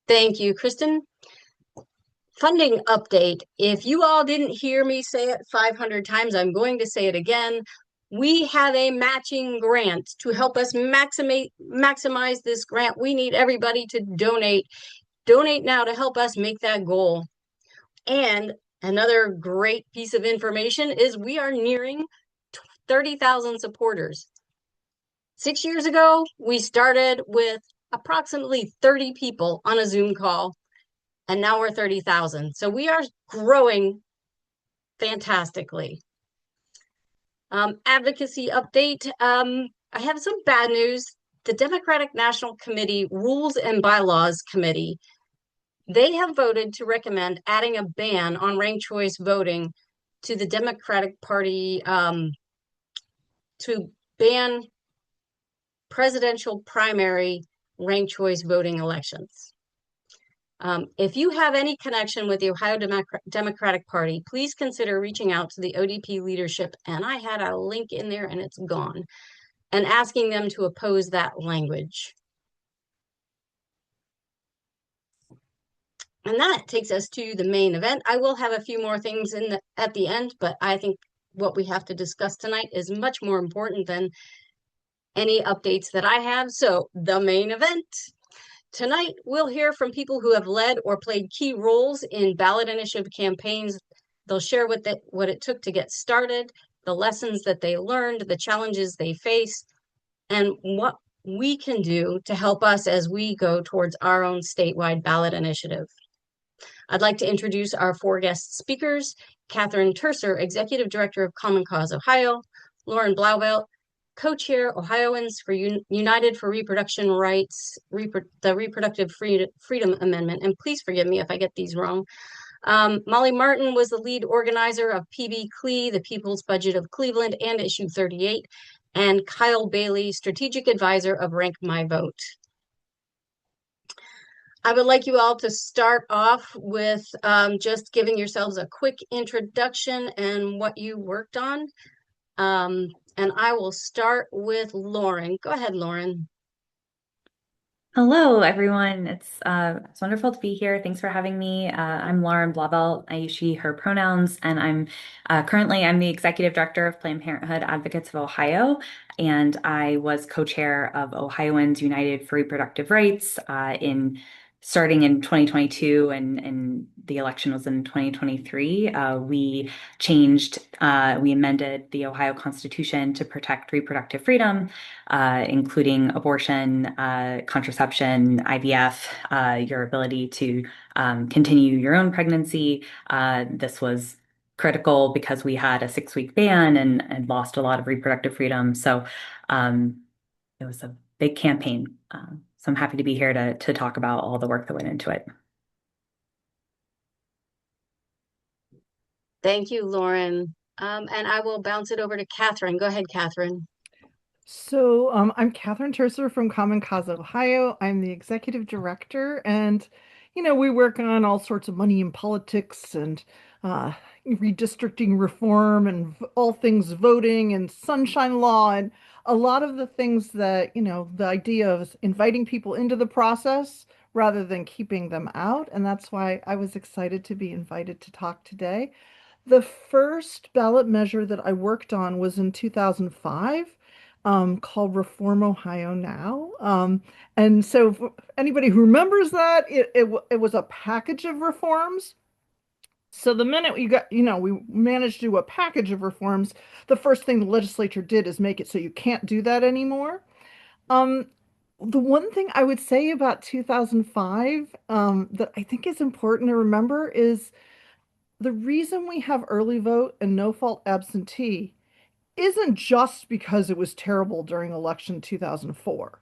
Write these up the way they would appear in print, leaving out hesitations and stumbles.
Thank you, Kristen. Funding update. If you all didn't hear me say it 500 times, I'm going to say it again. We have a matching grant to help us maximize this grant. We need everybody to donate. Donate now to help us make that goal. And another great piece of information is we are nearing 30,000 supporters. 6 years ago, we started with approximately 30 people on a Zoom call, and now we're 30,000. So we are growing fantastically. Advocacy update. I have some bad news. The Democratic National Committee Rules and Bylaws Committee, they have voted to recommend adding a ban on ranked choice voting to the Democratic Party to ban presidential primary ranked choice voting elections. If you have any connection with the Ohio Democratic Party, please consider reaching out to the ODP leadership, and I had a link in there and it's gone, and asking them to oppose that language. And that takes us to the main event. I will have a few more things at the end, but I think what we have to discuss tonight is much more important than any updates that I have. So the main event. Tonight, we'll hear from people who have led or played key roles in ballot initiative campaigns. They'll share what it took to get started, the lessons that they learned, the challenges they face, and what we can do to help us as we go towards our own statewide ballot initiative. I'd like to introduce our four guest speakers: Catherine Terser, Executive Director of Common Cause Ohio; Lauren Blauvelt, co-chair Ohioans for United for Reproduction Rights, the Reproductive Freedom Amendment, and please forgive me if I get these wrong. Molly Martin was the lead organizer of PB CLE, the People's Budget of Cleveland, and Issue 38, and Kyle Bailey, strategic advisor of Rank My Vote. I would like you all to start off with just giving yourselves a quick introduction and what you worked on. And I will start with Lauren. Go ahead, Lauren. Hello, everyone. It's wonderful to be here. Thanks for having me. I'm Lauren Blauvelt. I use she, her pronouns, and I'm the executive director of Planned Parenthood Advocates of Ohio, and I was co-chair of Ohioans United for Reproductive Rights in starting in 2022, and the election was in 2023. We amended the Ohio Constitution to protect reproductive freedom, including abortion, contraception, IVF, your ability to continue your own pregnancy. This was critical because we had a 6-week ban and lost a lot of reproductive freedom. So it was a big campaign. So I'm happy to be here to talk about all the work that went into it. Thank you, Lauren. And I will bounce it over to Catherine. Go ahead, Catherine. I'm Catherine Terser from Common Cause Ohio. I'm the executive director, and we work on all sorts of money in politics and uh, redistricting reform and all things voting and sunshine law and a lot of the things that, the idea of inviting people into the process rather than keeping them out. And that's why I was excited to be invited to talk today. The first ballot measure that I worked on was in 2005, called Reform Ohio Now. And so, for anybody who remembers that, it was a package of reforms. So the minute we managed to do a package of reforms, the first thing the legislature did is make it so you can't do that anymore. Um, the one thing I would say about 2005, that I think is important to remember is the reason we have early vote and no fault absentee isn't just because it was terrible during election 2004.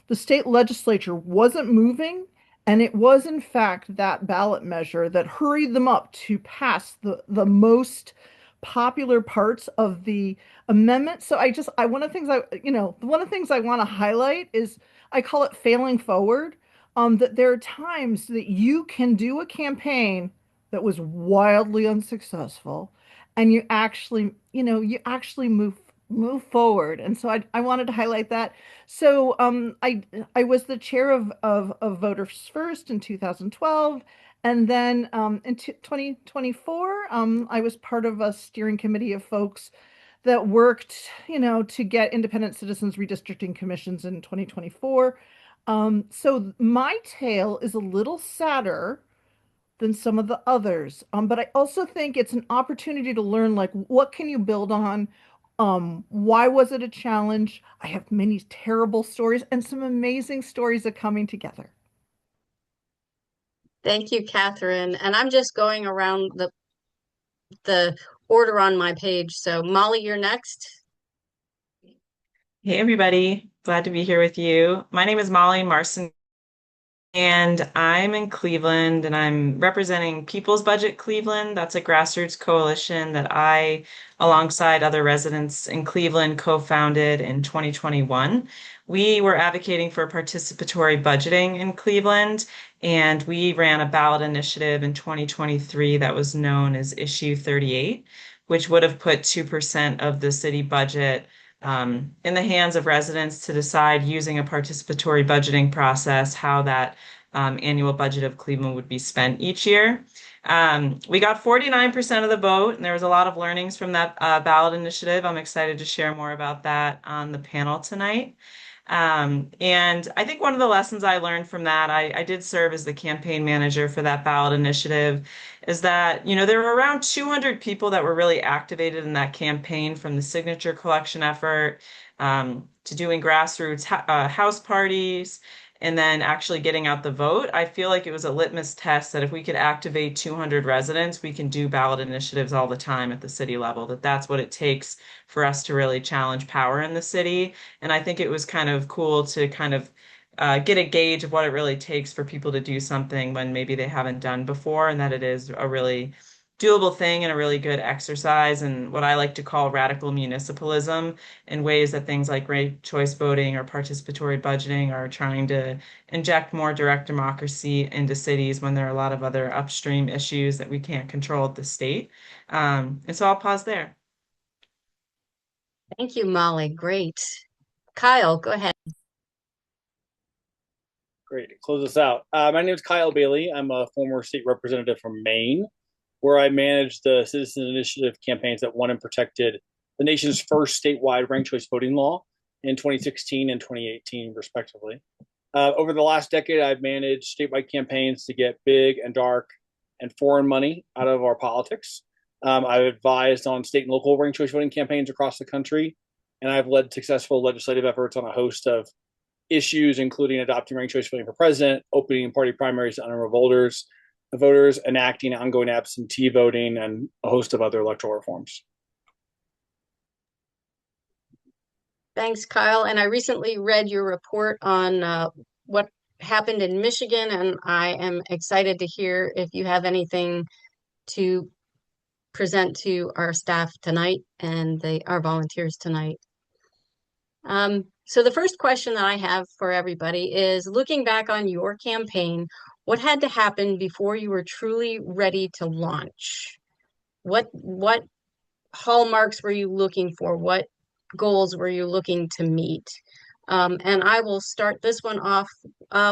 The state legislature wasn't moving, and it was, in fact, that ballot measure that hurried them up to pass the most popular parts of the amendment. So one of the things one of the things I want to highlight is I call it failing forward. That there are times that you can do a campaign that was wildly unsuccessful, and you actually move move forward. And so I wanted to highlight that. So I was the chair of Voters First in 2012. And then in 2024, I was part of a steering committee of folks that worked, to get independent citizens redistricting commissions in 2024. So my tale is a little sadder than some of the others. But I also think it's an opportunity to learn, like, what can you build on? Why was it a challenge? I have many terrible stories and some amazing stories are coming together. Thank you, Catherine. And I'm just going around the order on my page. So Molly, you're next. Hey, everybody. Glad to be here with you. My name is Molly Marson, and I'm in Cleveland, and I'm representing People's Budget Cleveland. That's a grassroots coalition that I, alongside other residents in Cleveland, co-founded in 2021. We were advocating for participatory budgeting in Cleveland, and we ran a ballot initiative in 2023 that was known as Issue 38, which would have put 2% of the city budget in the hands of residents to decide using a participatory budgeting process how that annual budget of Cleveland would be spent each year. We got 49% of the vote, and there was a lot of learnings from that ballot initiative. I'm excited to share more about that on the panel tonight. And I think one of the lessons I learned from that, I did serve as the campaign manager for that ballot initiative, is that, there were around 200 people that were really activated in that campaign, from the signature collection effort to doing grassroots house parties, and then actually getting out the vote. I feel like it was a litmus test that if we could activate 200 residents, we can do ballot initiatives all the time at the city level, that's what it takes for us to really challenge power in the city. And I think it was kind of cool to kind of get a gauge of what it really takes for people to do something when maybe they haven't done before, and that it is a really doable thing and a really good exercise, and what I like to call radical municipalism, in ways that things like ranked choice voting or participatory budgeting are trying to inject more direct democracy into cities when there are a lot of other upstream issues that we can't control at the state. And so I'll pause there. Thank you, Molly. Great. Kyle, go ahead. Great. Close this out. My name is Kyle Bailey. I'm a former state representative from Maine, where I managed the citizen initiative campaigns that won and protected the nation's first statewide ranked choice voting law in 2016 and 2018, respectively. Over the last decade, I've managed statewide campaigns to get big and dark and foreign money out of our politics. I've advised on state and local ranked choice voting campaigns across the country, and I've led successful legislative efforts on a host of issues, including adopting ranked choice voting for president, opening party primaries to unenrolled voters, enacting ongoing absentee voting, and a host of other electoral reforms. Thanks, Kyle. And I recently read your report on what happened in Michigan, and I am excited to hear if you have anything to present to our staff tonight and our volunteers tonight. So the first question that I have for everybody is, looking back on your campaign, what had to happen before you were truly ready to launch? What hallmarks were you looking for? What goals were you looking to meet? And I will start this one off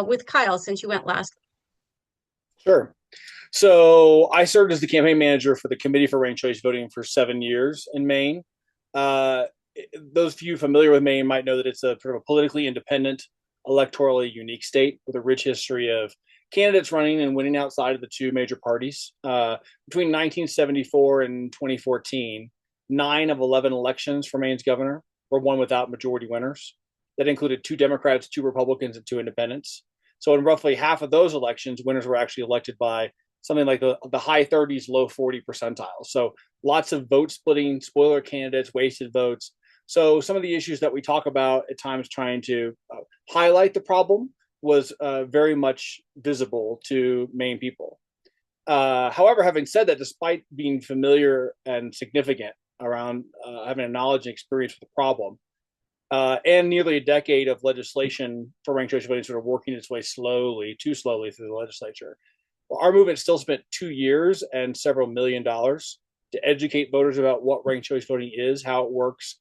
with Kyle, since you went last. Sure. So I served as the campaign manager for the Committee for Ranked Choice Voting for 7 years in Maine. Those of you familiar with Maine might know that it's a sort of a politically independent, electorally unique state with a rich history of candidates running and winning outside of the two major parties. Between 1974 and 2014, 9 of 11 elections for Maine's governor were won without majority winners. That included 2 Democrats, 2 Republicans, and 2 independents. So in roughly half of those elections, winners were actually elected by something like the high 30s, low 40 percentiles. So lots of vote splitting, spoiler candidates, wasted votes. So some of the issues that we talk about at times trying to highlight the problem was very much visible to Maine people. However, having said that, despite being familiar and significant around having a knowledge and experience with the problem, and nearly a decade of legislation for ranked choice voting sort of working its way too slowly through the legislature, our movement still spent 2 years and several $1 million to educate voters about what ranked choice voting is, how it works,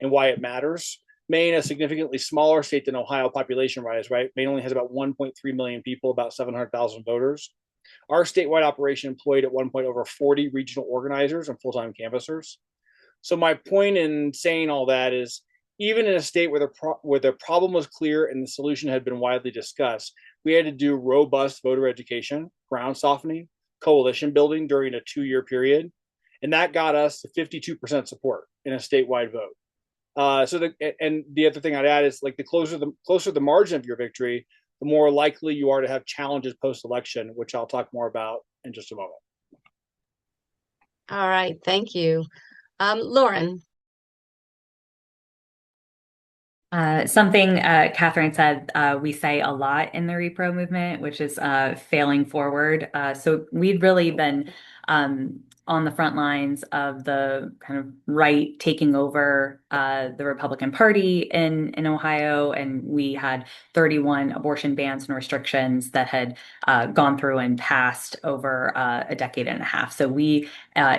and why it matters. Maine, a significantly smaller state than Ohio population-wise, right? Maine only has about 1.3 million people, about 700,000 voters. Our statewide operation employed at one point over 40 regional organizers and full-time canvassers. So my point in saying all that is, even in a state where the problem was clear and the solution had been widely discussed, we had to do robust voter education, ground softening, coalition building during a 2-year period, and that got us to 52% support in a statewide vote. And the other thing I'd add is, like, the closer the margin of your victory, the more likely you are to have challenges post-election, which I'll talk more about in just a moment. All right, thank you. Lauren. Something Catherine said, we say a lot in the repro movement, which is failing forward. So we've really been on the front lines of the kind of right taking over the Republican Party in Ohio, and we had 31 abortion bans and restrictions that had gone through and passed over a decade and a half. So we,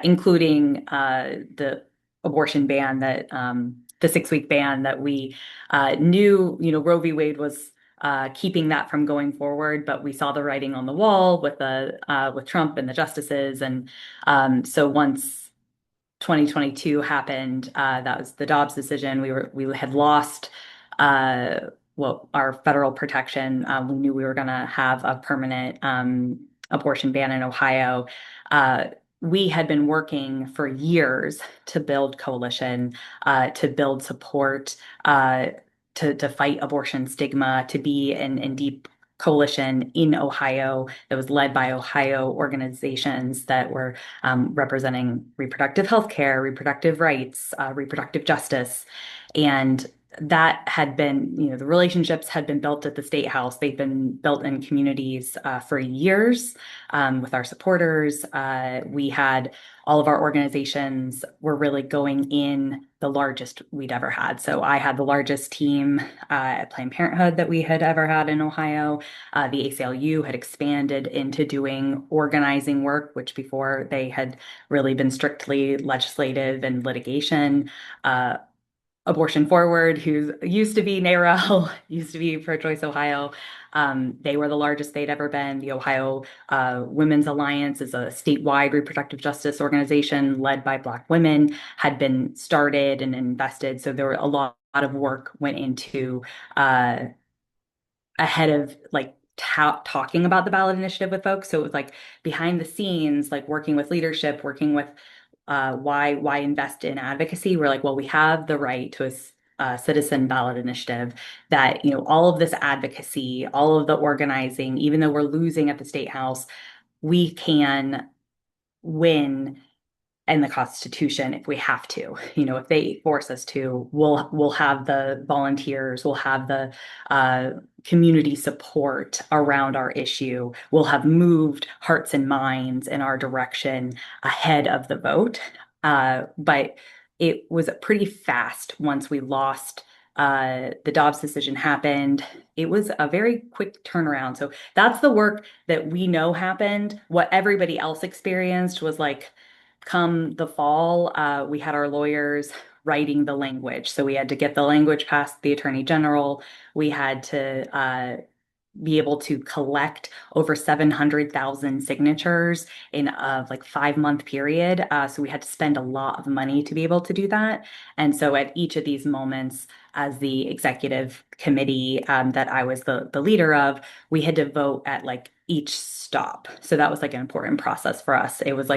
including the abortion ban that the 6-week ban that we knew, Roe v. Wade was keeping that from going forward, but we saw the writing on the wall with Trump and the justices, and so once 2022 happened, that was the Dobbs decision. We had lost our federal protection. We knew we were going to have a permanent abortion ban in Ohio. We had been working for years to build coalition, to build support, to fight abortion stigma, to be in deep coalition in Ohio that was led by Ohio organizations that were representing reproductive health care, reproductive rights, reproductive justice. And that had been, the relationships had been built at the State House. They've been built in communities for years with our supporters. We had all of our organizations were really going in the largest we'd ever had. So I had the largest team at Planned Parenthood that we had ever had in Ohio. The ACLU had expanded into doing organizing work, which before they had really been strictly legislative and litigation. Abortion Forward, who used to be NARAL, used to be Pro-Choice Ohio. They were the largest they'd ever been. The Ohio Women's Alliance is a statewide reproductive justice organization led by Black women, had been started and invested. So there were a lot of work went into ahead of talking about the ballot initiative with folks. So it was like behind the scenes, like working with leadership, working with why invest in advocacy? We're like, well, we have the right to a citizen ballot initiative that, all of this advocacy, all of the organizing, even though we're losing at the State House, we can win in the Constitution if we have to. If they force us to, we'll have the volunteers, we'll have the community support around our issue. We'll have moved hearts and minds in our direction ahead of the vote. But it was pretty fast once we lost. The Dobbs decision happened. It was a very quick turnaround. So that's the work that we know happened. What everybody else experienced was like, come the fall, we had our lawyers writing the language. So we had to get the language past the Attorney General. We had to be able to collect over 700,000 signatures in a 5-month period. So we had to spend a lot of money to be able to do that. And so at each of these moments, as the executive committee that I was the leader of, we had to vote at each stop. So that was an important process for us. It was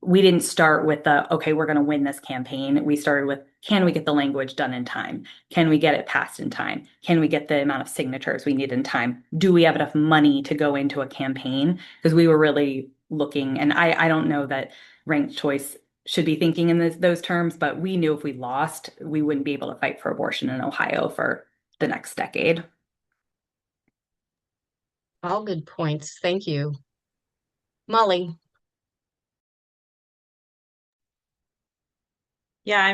we didn't start with okay, we're going to win this campaign. We started with, can we get the language done in time? Can we get it passed in time? Can we get the amount of signatures we need in time? Do we have enough money to go into a campaign? Because we were really looking, and I don't know that ranked choice should be thinking in those terms, but we knew if we lost, we wouldn't be able to fight for abortion in Ohio for the next decade. All good points. Thank you. Molly. Yeah,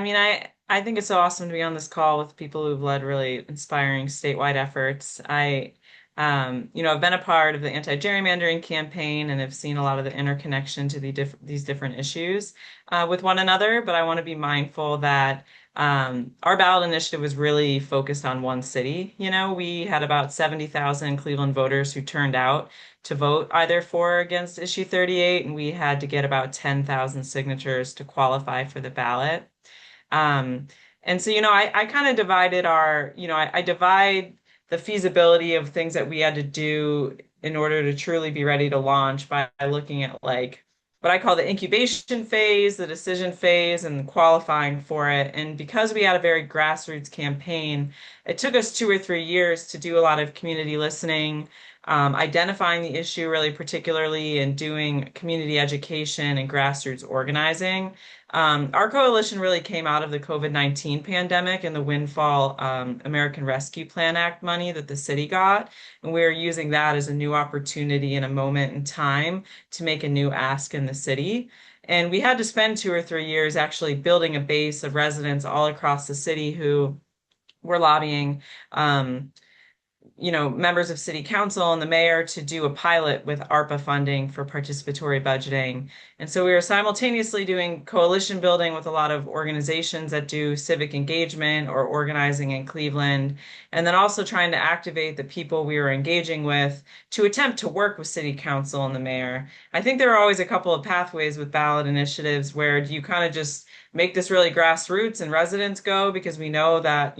I think it's so awesome to be on this call with people who've led really inspiring statewide efforts. I've been a part of the anti-gerrymandering campaign and have seen a lot of the interconnection to these different issues with one another. But I want to be mindful that Our ballot initiative was really focused on one city. You know, we had about 70,000 Cleveland voters who turned out to vote either for or against issue 38, and we had to get about 10,000 signatures to qualify for the ballot. Um, and so, I kind of divided I divide the feasibility of things that we had to do in order to truly be ready to launch by looking at like what I call the incubation phase, the decision phase, and qualifying for it. And because we had a very grassroots campaign, it took us 2 or 3 years to do a lot of community listening, identifying the issue really particularly, and doing community education and grassroots organizing. Our coalition really came out of the COVID-19 pandemic and the windfall American Rescue Plan Act money that the city got. And we are using that as a new opportunity in a moment in time to make a new ask in the city. And we had to spend 2 or 3 years actually building a base of residents all across the city who were lobbying. Members of city council and the mayor to do a pilot with ARPA funding for participatory budgeting. And so we were simultaneously doing coalition building with a lot of organizations that do civic engagement or organizing in Cleveland, and then also trying to activate the people we were engaging with to attempt to work with city council and the mayor. I think there are always a couple of pathways with ballot initiatives where you kind of just make this really grassroots and residents go because we know that,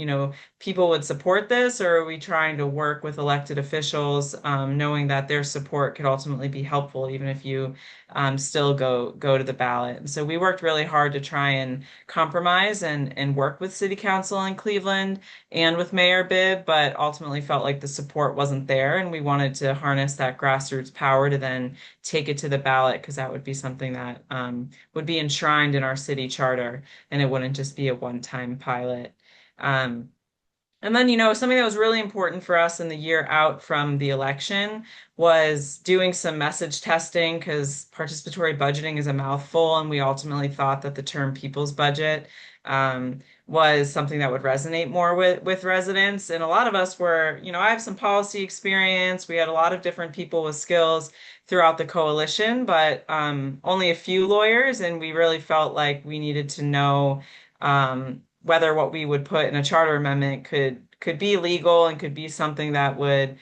people would support this, or are we trying to work with elected officials, knowing that their support could ultimately be helpful, even if you still go to the ballot? And so we worked really hard to try and compromise and work with City Council in Cleveland and with Mayor Bibb, but ultimately felt like the support wasn't there, and we wanted to harness that grassroots power to then take it to the ballot because that would be something that would be enshrined in our city charter, and it wouldn't just be a one-time pilot. Um, and then, something that was really important for us in the year out from the election was doing some message testing because participatory budgeting is a mouthful, and we ultimately thought that the term people's budget was something that would resonate more with residents. And a lot of us were, I have some policy experience. We had a lot of different people with skills throughout the coalition, but only a few lawyers, and we really felt like we needed to know whether what we would put in a charter amendment could be legal and could be something that would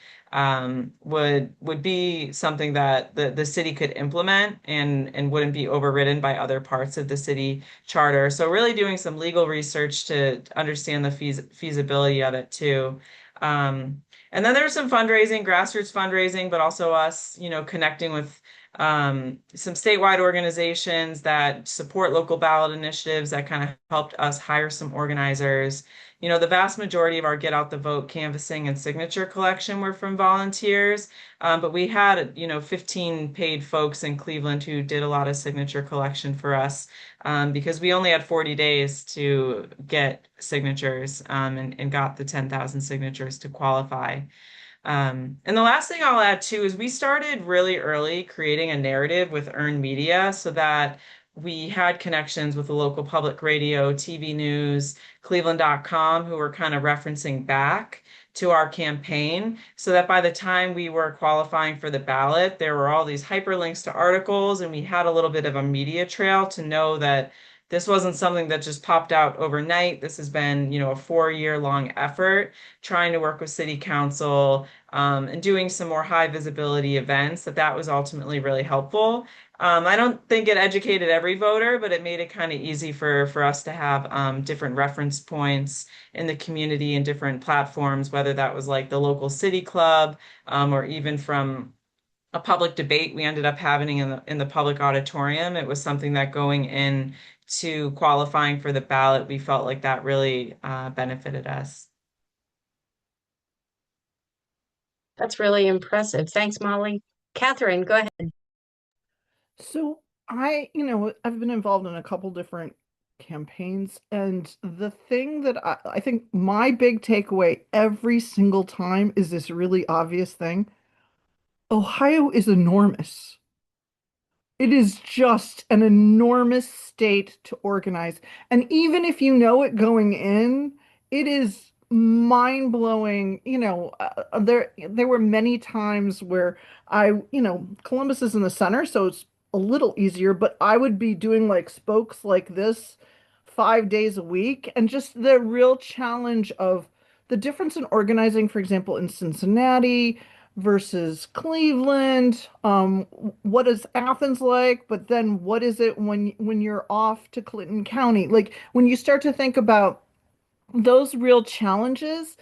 be something that the city could implement and wouldn't be overridden by other parts of the city charter. So really doing some legal research to understand the feasibility of it too. And then there's some fundraising, grassroots fundraising, but also us, connecting with some statewide organizations that support local ballot initiatives that kind of helped us hire some organizers. The vast majority of our Get Out the Vote canvassing and signature collection were from volunteers, but we had, 15 paid folks in Cleveland who did a lot of signature collection for us because we only had 40 days to get signatures and got the 10,000 signatures to qualify. And the last thing I'll add too is we started really early creating a narrative with earned media so that we had connections with the local public radio, TV news, Cleveland.com, who were kind of referencing back to our campaign so that by the time we were qualifying for the ballot, there were all these hyperlinks to articles, and we had a little bit of a media trail to know that this wasn't something that just popped out overnight. This has been, a 4-year long effort trying to work with city council and doing some more high visibility events. That was ultimately really helpful. I don't think it educated every voter, but it made it kind of easy for us to have different reference points in the community and different platforms, whether that was like the local city club or even from a public debate we ended up having in the public auditorium. It was something that going in to qualifying for the ballot, we felt like that really benefited us. That's really impressive. Thanks, Molly. Catherine, go ahead. So I've been involved in a couple different campaigns, and the thing that I think my big takeaway every single time is this really obvious thing. Ohio is enormous. It is just an enormous state to organize. And even if you know it going in, it is mind-blowing. There were many times where Columbus is in the center, so it's a little easier, but I would be doing like spokes like this 5 days a week, and just the real challenge of the difference in organizing, for example, in Cincinnati versus Cleveland. What is Athens like? But then what is it when you're off to Clinton County? Like when you start to think about those real challenges,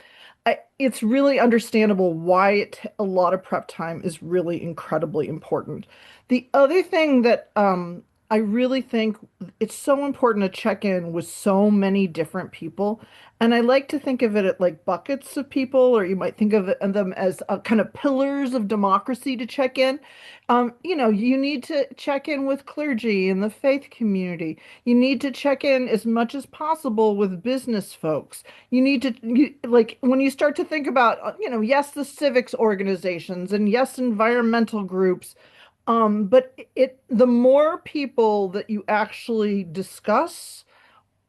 it's really understandable why a lot of prep time is really incredibly important. The other thing that I really think it's so important to check in with so many different people. And I like to think of it at like buckets of people, or you might think of them as kind of pillars of democracy to check in. You need to check in with clergy and the faith community. You need to check in as much as possible with business folks. Like when you start to think about, yes, the civics organizations and yes, environmental groups, but the more people that you actually discuss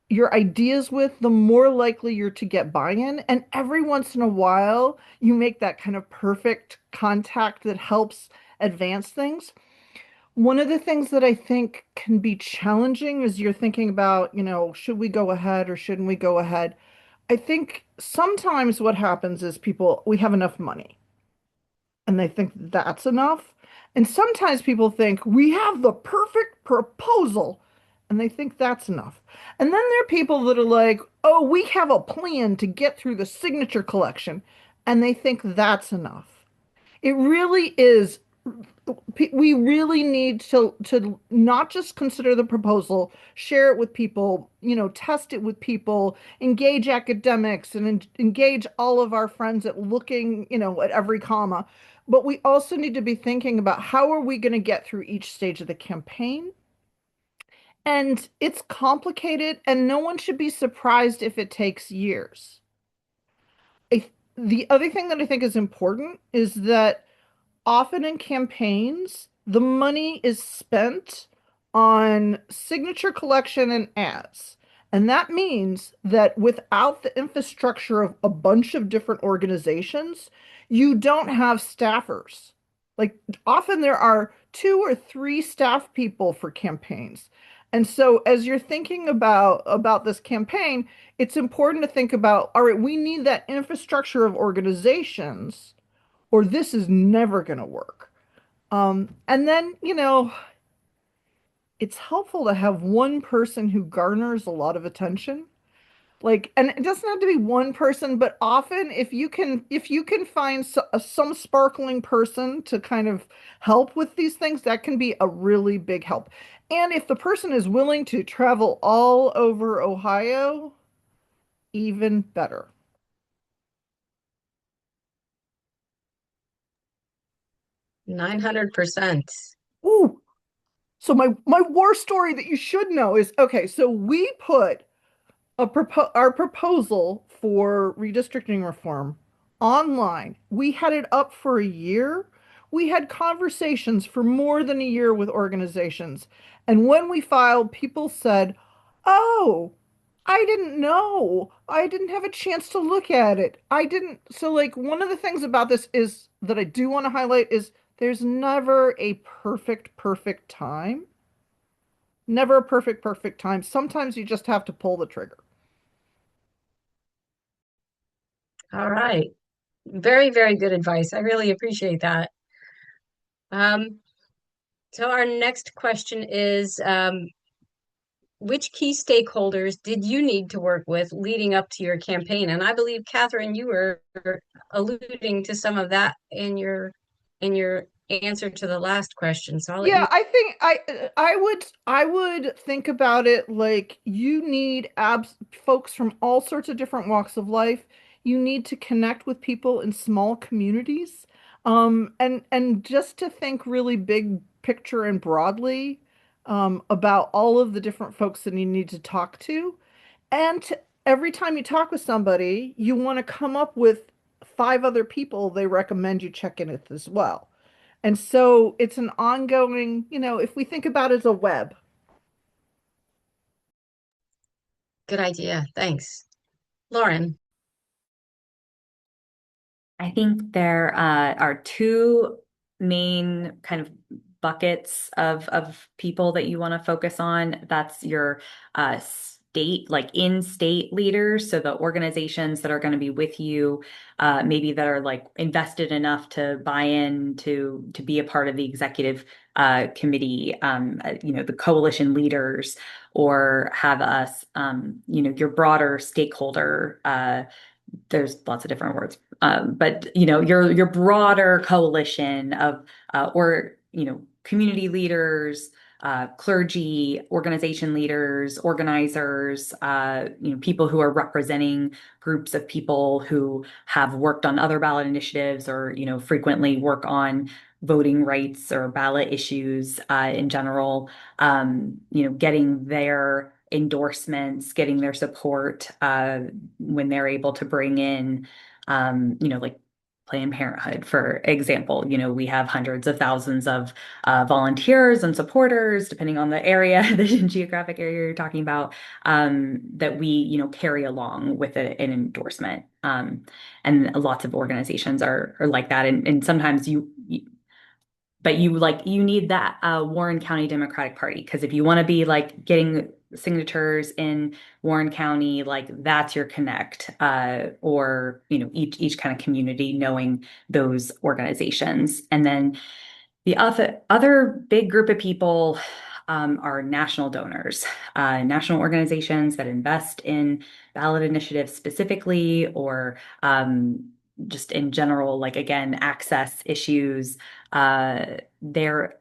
your ideas with, the more likely you're to get buy-in. And every once in a while, you make that kind of perfect contact that helps advance things. One of the things that I think can be challenging is you're thinking about, should we go ahead or shouldn't we go ahead? I think sometimes what happens is we have enough money and they think that's enough. And sometimes people think we have the perfect proposal and they think that's enough. And then there are people that are like, oh, we have a plan to get through the signature collection and they think that's enough. It really is. We really need to not just consider the proposal, share it with people, test it with people, engage academics and engage all of our friends at looking, at every comma. But we also need to be thinking about how are we going to get through each stage of the campaign. And it's complicated, and no one should be surprised if it takes years. The other thing that I think is important is that often in campaigns, the money is spent on signature collection and ads. And that means that without the infrastructure of a bunch of different organizations, you don't have staffers. Like often there are 2 or 3 staff people for campaigns. And so as you're thinking about this campaign, it's important to think about, all right, we need that infrastructure of organizations or this is never going to work. And then, it's helpful to have one person who garners a lot of attention. Like, and it doesn't have to be one person, but often if you can find some sparkling person to kind of help with these things, that can be a really big help. And if the person is willing to travel all over Ohio, even better. 900%. Ooh, so my war story that you should know is okay. So we put our proposal for redistricting reform online. We had it up for a year. We had conversations for more than a year with organizations. And when we filed, people said, "Oh, I didn't know. I didn't have a chance to look at it. I didn't." So, like, one of the things about this is that I do want to highlight is there's never a perfect time. Never a perfect time. Sometimes you just have to pull the trigger. All right. Very, very good advice. I really appreciate that. Um, so our next question is, which key stakeholders did you need to work with leading up to your campaign? And I believe, Catherine, you were alluding to some of that in your answer to the last question. So I'll let you. Yeah, I think I would think about it like you need abs folks from all sorts of different walks of life. You need to connect with people in small communities. And just to think really big picture and broadly about all of the different folks that you need to talk to. And every time you talk with somebody, you want to come up with 5 other people they recommend you check in with as well. And so it's an ongoing, if we think about it as a web. Good idea. Thanks. Lauren. I think there are 2 main kind of buckets of people that you want to focus on. That's your state, like in-state leaders. So the organizations that are going to be with you, maybe that are like invested enough to buy in to be a part of the executive committee, the coalition leaders, or have us, your broader stakeholder. There's lots of different words, but your broader coalition of or community leaders, clergy, organization leaders, organizers, people who are representing groups of people who have worked on other ballot initiatives or frequently work on voting rights or ballot issues in general. Getting their endorsements, getting their support when they're able to bring in, like Planned Parenthood, for example. We have hundreds of thousands of volunteers and supporters, depending on the area, the geographic area you're talking about, that we, carry along with an endorsement. And lots of organizations are like that. And sometimes but you need that Warren County Democratic Party, because if you want to be like getting signatures in Warren County, like that's your connect, or each kind of community knowing those organizations. And then the other big group of people are national donors, national organizations that invest in ballot initiatives specifically, or just in general, like again, access issues. There,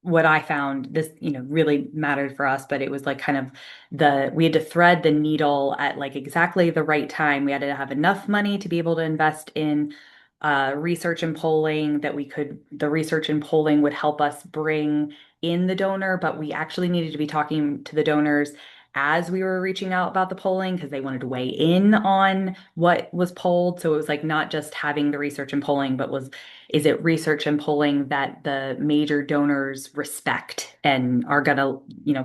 what I found, this really mattered for us, but it was like kind of we had to thread the needle at like exactly the right time. We had to have enough money to be able to invest in research and polling, the research and polling would help us bring in the donor, but we actually needed to be talking to the donors as we were reaching out about the polling, because they wanted to weigh in on what was polled. So it was like not just having the research and polling, but is it research and polling that the major donors respect and are gonna,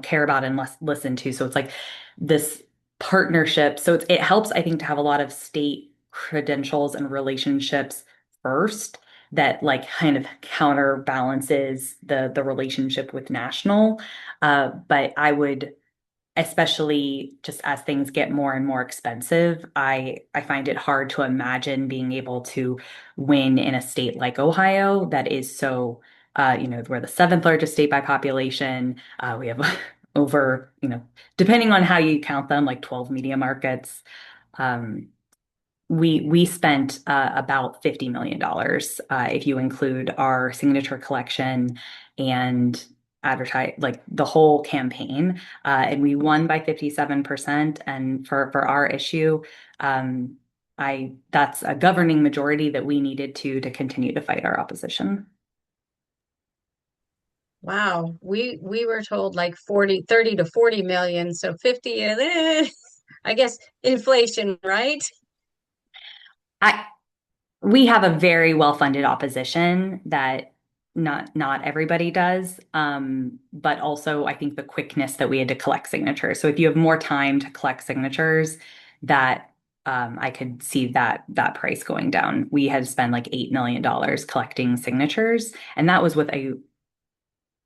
care about and listen to. So it's like this partnership. So it helps, I think, to have a lot of state credentials and relationships first, that like kind of counterbalances the relationship with national. But I would, especially just as things get more and more expensive, I find it hard to imagine being able to win in a state like Ohio that is so, we're the seventh largest state by population. We have over, depending on how you count them, like 12 media markets. Um, we spent about $50 million, if you include our signature collection and advertise, like the whole campaign, and we won by 57%. And for our issue, that's a governing majority that we needed to continue to fight our opposition. Wow. We were told like 30 to 40 million, so 50, I guess inflation, right? I We have a very well-funded opposition that not everybody does. But also I think the quickness that we had to collect signatures. So if you have more time to collect signatures, that I could see that price going down. We had to spend like $8 million collecting signatures, and that was with a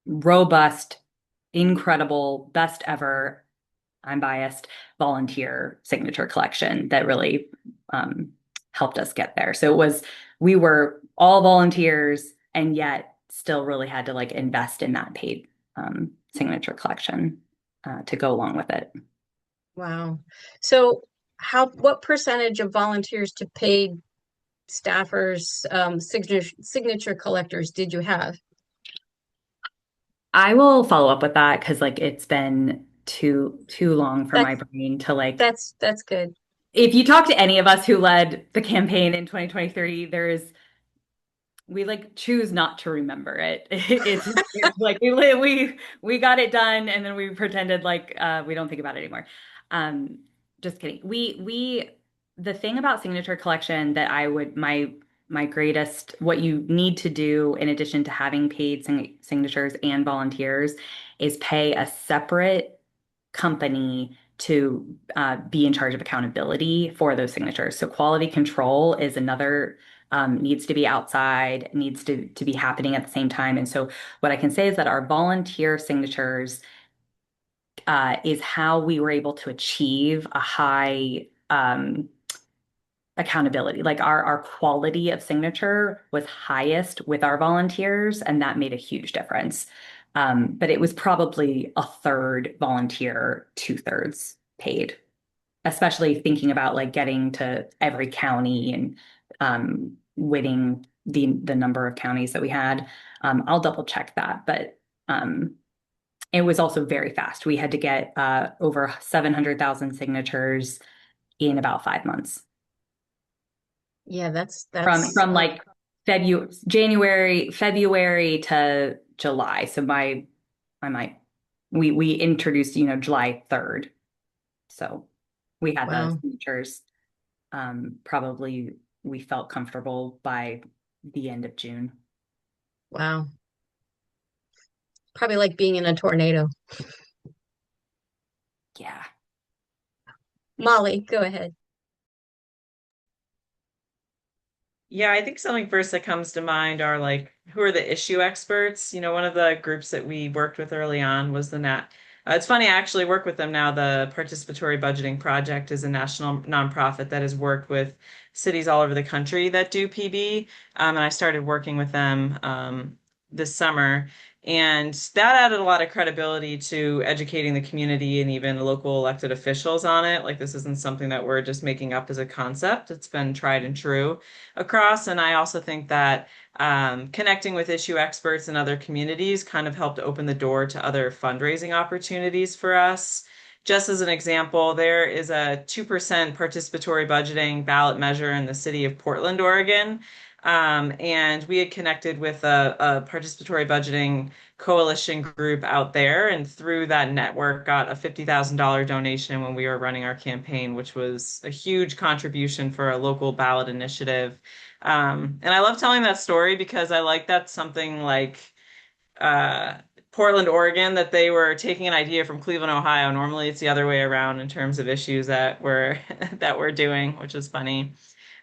robust, incredible, best ever, I'm biased, volunteer signature collection that really helped us get there. So we were all volunteers and yet still really had to like invest in that paid signature collection to go along with it. Wow. So what percentage of volunteers to paid staffers, signature collectors did you have? I will follow up with that because like it's been too long for my That's brain to like. that's good. If you talk to any of us who led the campaign in 2023, we like choose not to remember it. It's like we got it done and then we pretended like we don't think about it anymore. Um, just kidding. The thing about signature collection that I would my greatest, what you need to do in addition to having paid signatures and volunteers, is pay a separate company to be in charge of accountability for those signatures. So quality control is another, needs to be outside, needs to be happening at the same time. And so what I can say is that our volunteer signatures is how we were able to achieve a high accountability. Like our quality of signature was highest with our volunteers, and that made a huge difference. But it was probably a third volunteer, two-thirds paid, especially thinking about like getting to every county and winning the number of counties that we had. I'll double check that, but it was also very fast. We had to get over 700,000 signatures in about 5 months. Yeah, From like February to July. So I might we introduced, July 3rd. So we had the wow, signatures. Probably we felt comfortable by the end of June. wow. Probably like being in a tornado. Yeah. Molly, go ahead. Yeah, I think something first that comes to mind are like, who are the issue experts? One of the groups that we worked with early on was the Nat. It's funny, I actually work with them now. The Participatory Budgeting Project is a national nonprofit that has worked with cities all over the country that do PB. And I started working with them this summer. And that added a lot of credibility to educating the community and even local elected officials on it. Like, this isn't something that we're just making up as a concept. It's been tried and true across. And I also think that connecting with issue experts in other communities kind of helped open the door to other fundraising opportunities for us. Just as an example, there is a 2% participatory budgeting ballot measure in the city of Portland, Oregon. And we had connected with a participatory budgeting coalition group out there, and through that network got a $50,000 donation when we were running our campaign, which was a huge contribution for a local ballot initiative. And I love telling that story because I like that's something like uh, Portland, Oregon, that they were taking an idea from Cleveland, Ohio. Normally, it's the other way around in terms of issues that we're that we're doing, which is funny.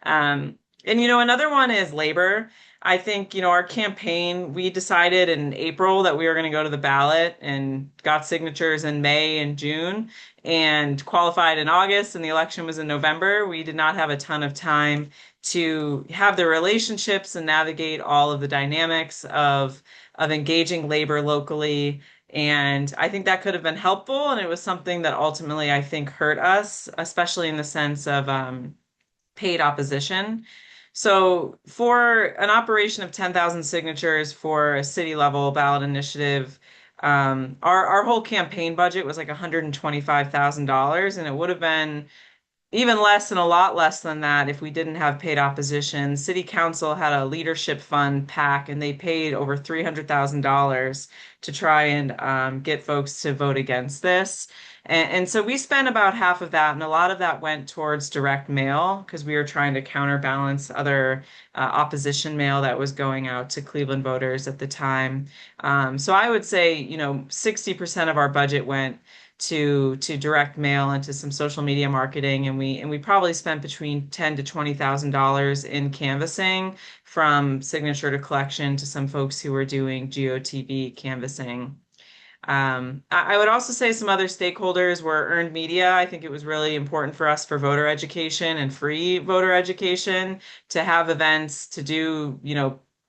And another one is labor. I think, our campaign, we decided in April that we were going to go to the ballot and got signatures in May and June and qualified in August, and the election was in November. We did not have a ton of time to have the relationships and navigate all of the dynamics of engaging labor locally. And I think that could have been helpful. And it was something that ultimately I think hurt us, especially in the sense of paid opposition. So for an operation of 10,000 signatures for a city level ballot initiative, our whole campaign budget was like $125,000, and it would have been even less and a lot less than that if we didn't have paid opposition. City Council had a leadership fund PAC, and they paid over $300,000 to try and get folks to vote against this. And so we spent about half of that, and a lot of that went towards direct mail because we were trying to counterbalance other opposition mail that was going out to Cleveland voters at the time. So I would say, 60% of our budget went to direct mail and to some social media marketing, and we probably spent between $10,000 to $20,000 in canvassing, from signature to collection, to some folks who were doing GOTV canvassing. I would also say some other stakeholders were earned media. I think it was really important for us for voter education and free voter education to have events, to do,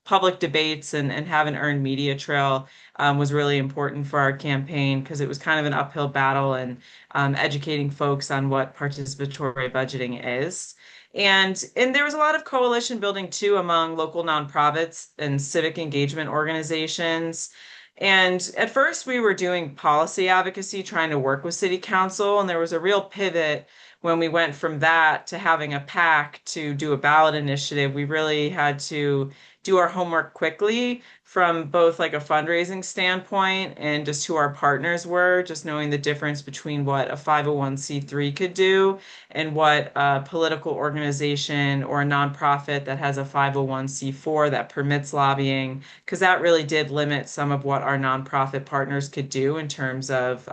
public debates, and have an earned media trail was really important for our campaign because it was kind of an uphill battle, and educating folks on what participatory budgeting is. And there was a lot of coalition building too among local nonprofits and civic engagement organizations. And at first, we were doing policy advocacy, trying to work with city council, and there was a real pivot when we went from that to having a PAC to do a ballot initiative. We really had to do our homework quickly from both like a fundraising standpoint and just who our partners were, just knowing the difference between what a 501(c)(3) could do and what a political organization or a nonprofit that has a 501(c)(4) that permits lobbying, because that really did limit some of what our nonprofit partners could do in terms of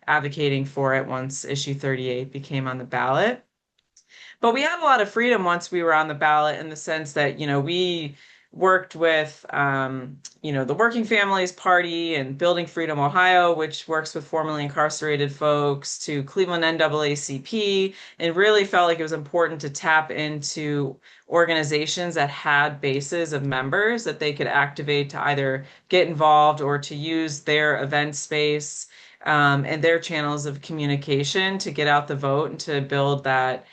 advocating for it once issue 38 became on the ballot. But we had a lot of freedom once we were on the ballot, in the sense that, worked with, the Working Families Party and Building Freedom Ohio, which works with formerly incarcerated folks, to Cleveland NAACP, and really felt like it was important to tap into organizations that had bases of members that they could activate to either get involved or to use their event space and their channels of communication to get out the vote and to build that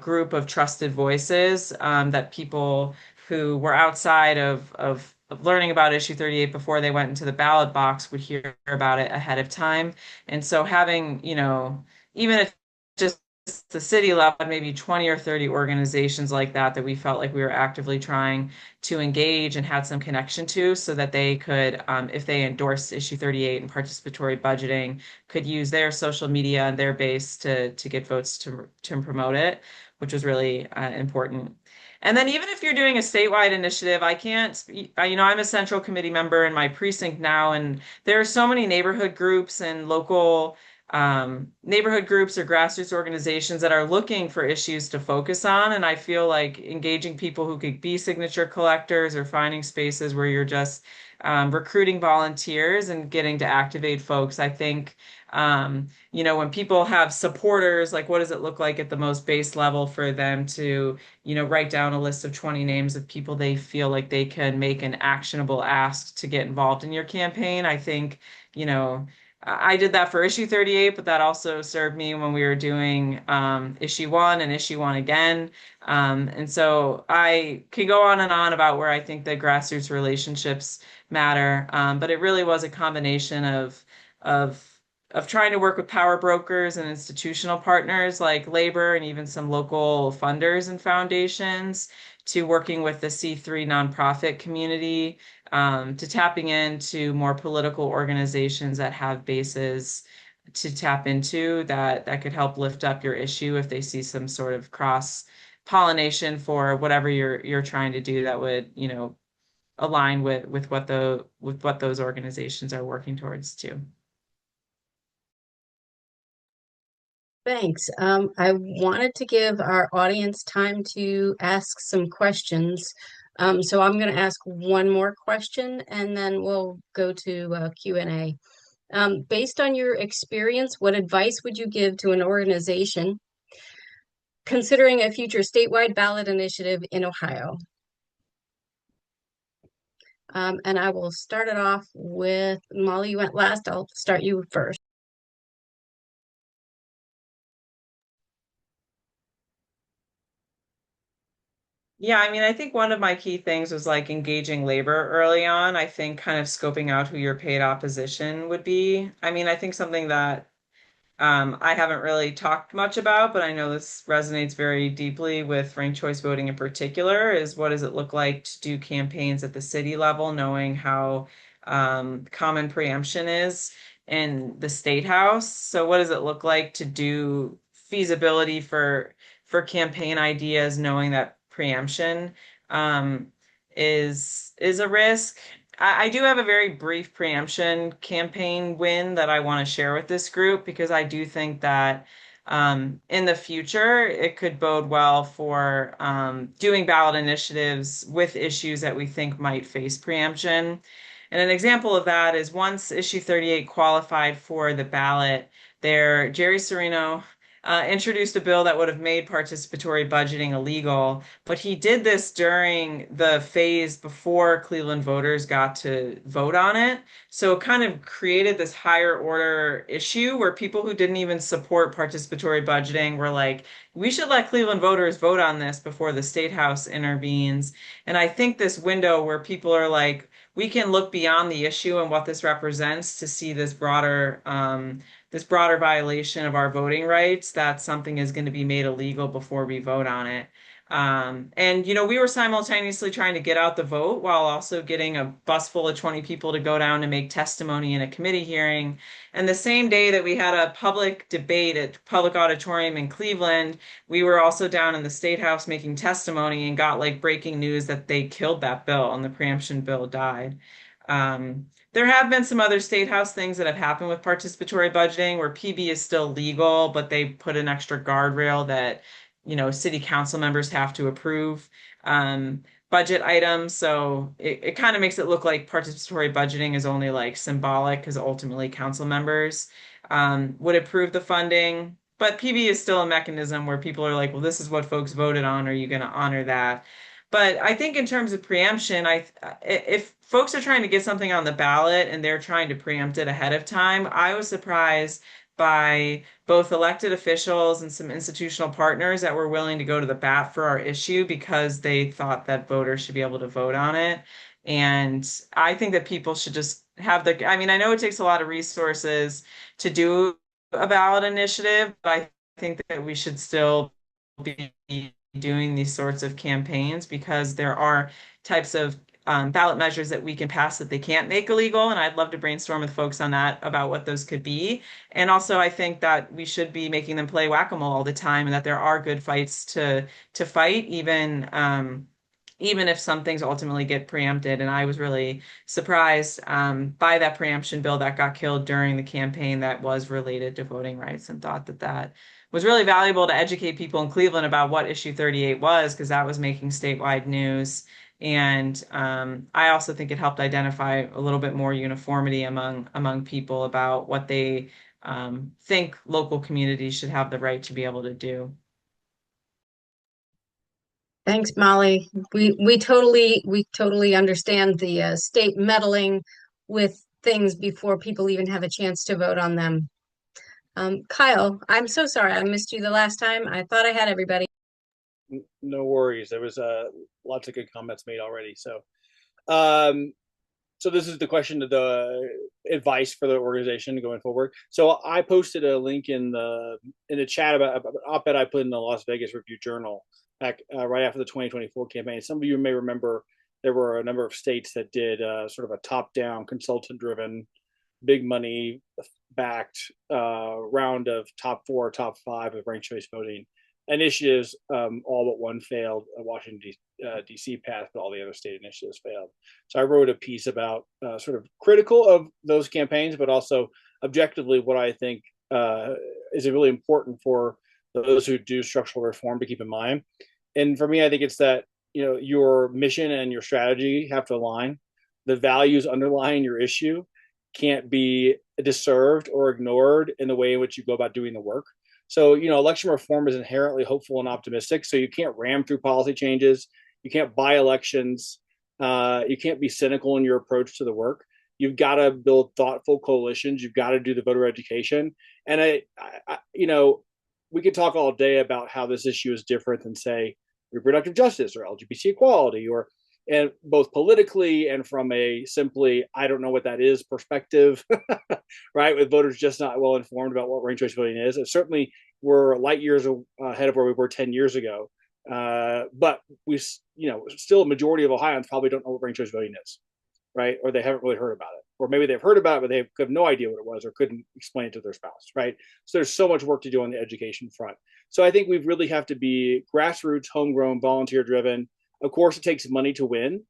group of trusted voices that people who were outside of learning about issue 38 before they went into the ballot box would hear about it ahead of time. And so having, even if just the city level, maybe 20 or 30 organizations like that we felt like we were actively trying to engage and had some connection to so that they could, if they endorsed issue 38 and participatory budgeting, could use their social media and their base to get votes to promote it, which was really important. And then even if you're doing a statewide initiative, I can't, I'm a central committee member in my precinct now, and there are so many neighborhood groups and local neighborhood groups or grassroots organizations that are looking for issues to focus on. And I feel like engaging people who could be signature collectors or finding spaces where you're just recruiting volunteers and getting to activate folks. I think, when people have supporters, like what does it look like at the most base level for them to, write down a list of 20 names of people they feel like they can make an actionable ask to get involved in your campaign. I think, I did that for issue 38, but that also served me when we were doing issue 1 and issue 1 again. And so I can go on and on about where I think the grassroots relationships matter. But it really was a combination of of trying to work with power brokers and institutional partners like labor and even some local funders and foundations, to working with the C3 nonprofit community, to tapping into more political organizations that have bases to tap into that could help lift up your issue if they see some sort of cross pollination for whatever you're trying to do that would, align with what those organizations are working towards too. Thanks. I wanted to give our audience time to ask some questions. So I'm going to ask one more question and then we'll go to Q&A. Based on your experience, what advice would you give to an organization considering a future statewide ballot initiative in Ohio? And I will start it off with Molly. You went last. I'll start you first. Yeah, I mean, I think one of my key things was like engaging labor early on. I think kind of scoping out who your paid opposition would be. I mean, I think something that I haven't really talked much about, but I know this resonates very deeply with ranked choice voting in particular, is what does it look like to do campaigns at the city level, knowing how common preemption is in the state house. So what does it look like to do feasibility for campaign ideas, knowing that preemption um, is a risk? I do have a very brief preemption campaign win that I want to share with this group because I do think that in the future it could bode well for doing ballot initiatives with issues that we think might face preemption. And an example of that is once issue 38 qualified for the ballot, Jerry Serino introduced a bill that would have made participatory budgeting illegal, but he did this during the phase before Cleveland voters got to vote on it. So it kind of created this higher order issue where people who didn't even support participatory budgeting were like, we should let Cleveland voters vote on this before the state house intervenes. And I think this window where people are like, we can look beyond the issue and what this represents to see this broader violation of our voting rights, that something is going to be made illegal before we vote on it. And, we were simultaneously trying to get out the vote while also getting a bus full of 20 people to go down to make testimony in a committee hearing. And the same day that we had a public debate at Public Auditorium in Cleveland, we were also down in the State House making testimony and got like breaking news that they killed that bill and the preemption bill died. There have been some other state house things that have happened with participatory budgeting where PB is still legal, but they put an extra guardrail that, city council members have to approve. budget items. So it kind of makes it look like participatory budgeting is only like symbolic because ultimately council members would approve the funding. But PB is still a mechanism where people are like, well, this is what folks voted on. Are you going to honor that? But I think in terms of preemption, if folks are trying to get something on the ballot and they're trying to preempt it ahead of time, I was surprised by both elected officials and some institutional partners that were willing to go to the bat for our issue because they thought that voters should be able to vote on it. And I think that people should just have I mean, I know it takes a lot of resources to do a ballot initiative, but I think that we should still be doing these sorts of campaigns because there are types of ballot measures that we can pass that they can't make illegal. And I'd love to brainstorm with folks on that about what those could be. And also, I think that we should be making them play whack-a-mole all the time, and that there are good fights to fight, even if some things ultimately get preempted. And I was really surprised by that preemption bill that got killed during the campaign that was related to voting rights, and thought that that was really valuable to educate people in Cleveland about what issue 38 was, because that was making statewide news. And I also think it helped identify a little bit more uniformity among people about what they think local communities should have the right to be able to do. Thanks, Molly. We totally understand the state meddling with things before people even have a chance to vote on them. Kyle, I'm so sorry I missed you the last time. I thought I had everybody. No worries. There was lots of good comments made already. Um, so this is the question of the advice for the organization going forward. So I posted a link in the chat about an op-ed I put in the Las Vegas Review Journal back right after the 2024 campaign. Some of you may remember there were a number of states that did sort of a top-down, consultant-driven, big money backed round of top 4 or top 5 of ranked choice voting initiatives. All but one failed. Washington D.C. passed, but all the other state initiatives failed. So I wrote a piece about sort of critical of those campaigns, but also objectively what I think is really important for those who do structural reform to keep in mind. And for me, I think it's that your mission and your strategy have to align. The values underlying your issue can't be disserved or ignored in the way in which you go about doing the work. So, election reform is inherently hopeful and optimistic. So you can't ram through policy changes. You can't buy elections. You can't be cynical in your approach to the work. You've got to build thoughtful coalitions. You've got to do the voter education. And we could talk all day about how this issue is different than, say, reproductive justice or LGBT equality, and both politically and from a simply, I don't know what that is perspective, right? With voters just not well informed about what ranked choice voting is. And certainly we're light years ahead of where we were 10 years ago. But still a majority of Ohioans probably don't know what ranked choice voting is, right? Or they haven't really heard about it. Or maybe they've heard about it, but they have no idea what it was or couldn't explain it to their spouse, right? So there's so much work to do on the education front. So I think we really have to be grassroots, homegrown, volunteer driven. Of course, it takes money to win,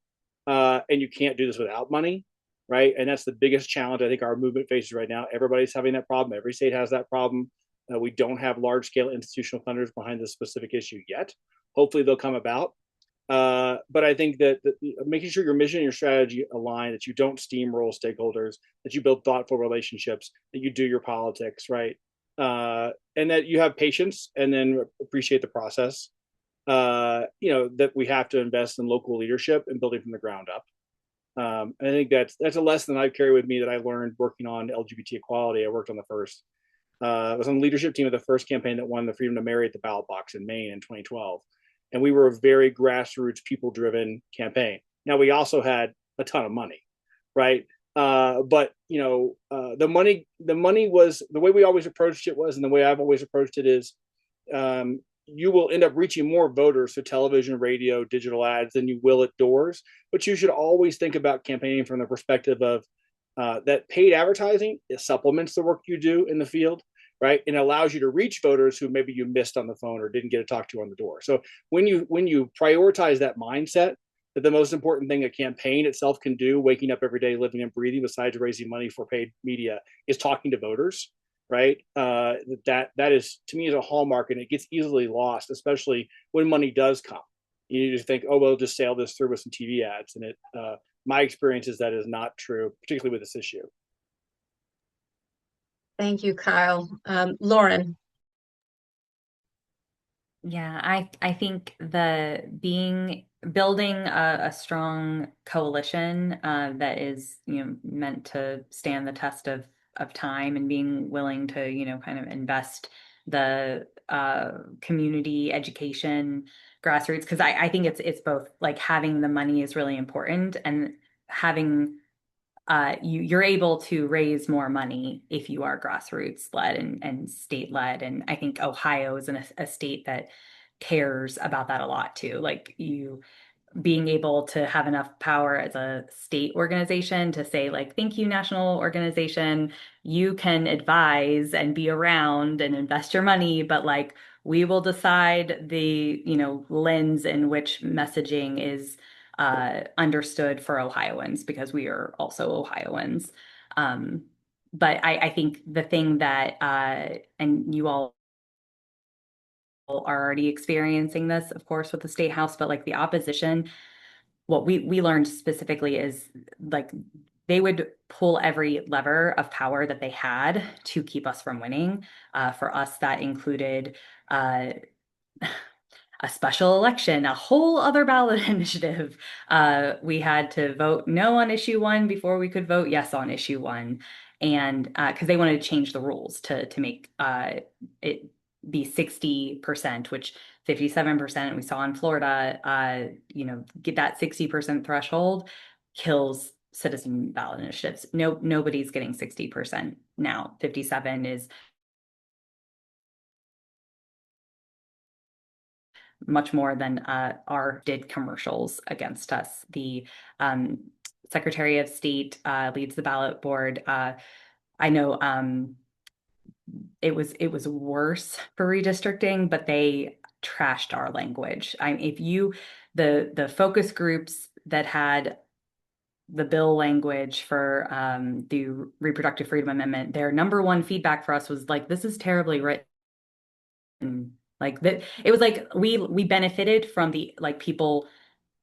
and you can't do this without money, right? And that's the biggest challenge I think our movement faces right now. Everybody's having that problem. Every state has that problem. We don't have large-scale institutional funders behind this specific issue yet. Hopefully, they'll come about. But I think that making sure your mission and your strategy align, that you don't steamroll stakeholders, that you build thoughtful relationships, that you do your politics, right? And that you have patience and then appreciate the process. That we have to invest in local leadership and building from the ground up. And I think that's a lesson that I carry with me that I learned working on LGBT equality. I worked on the first, I was on the leadership team of the first campaign that won the freedom to marry at the ballot box in Maine in 2012. And we were a very grassroots, people-driven campaign. Now we also had a ton of money, right? But the money was the way we always approached it was, and the way I've always approached it is, you will end up reaching more voters through television, radio, digital ads than you will at doors. But you should always think about campaigning from the perspective of that paid advertising supplements the work you do in the field, right? And allows you to reach voters who maybe you missed on the phone or didn't get to talk to on the door. So when you prioritize that mindset, that the most important thing a campaign itself can do, waking up every day, living and breathing, besides raising money for paid media, is talking to voters, right? That is, to me, is a hallmark, and it gets easily lost, especially when money does come, You just think, oh, well, just sail this through with some TV ads. And my experience is that is not true, particularly with this issue. Thank you, Kyle. Lauren. Yeah, I think the being building a strong coalition that is, meant to stand the test of time and being willing to, kind of invest the community education grassroots, because I think it's both, like having the money is really important, and having you're able to raise more money if you are grassroots led and state led. And I think Ohio is a state that cares about that a lot too. Like you being able to have enough power as a state organization to say, like, thank you, national organization, you can advise and be around and invest your money, but like we will decide the, lens in which messaging is understood for Ohioans, because we are also Ohioans. Um, but I think the thing that, and you all are already experiencing this, of course, with the state house, but like the opposition, what we learned specifically is like they would pull every lever of power that they had to keep us from winning. For us, that included uh, a special election, a whole other ballot initiative. We had to vote no on issue one before we could vote yes on issue one. And because they wanted to change the rules to make it be 60%, which 57% we saw in Florida, get that 60% threshold kills citizen ballot initiatives. Nobody's getting 60% now. 57 is much more than our did commercials against us. The Secretary of State leads the ballot board. I know it was worse for redistricting, but they trashed our language. If you the focus groups that had the bill language for the Reproductive Freedom Amendment, their number one feedback for us was like, this is terribly written. Like that, it was like we benefited from the like people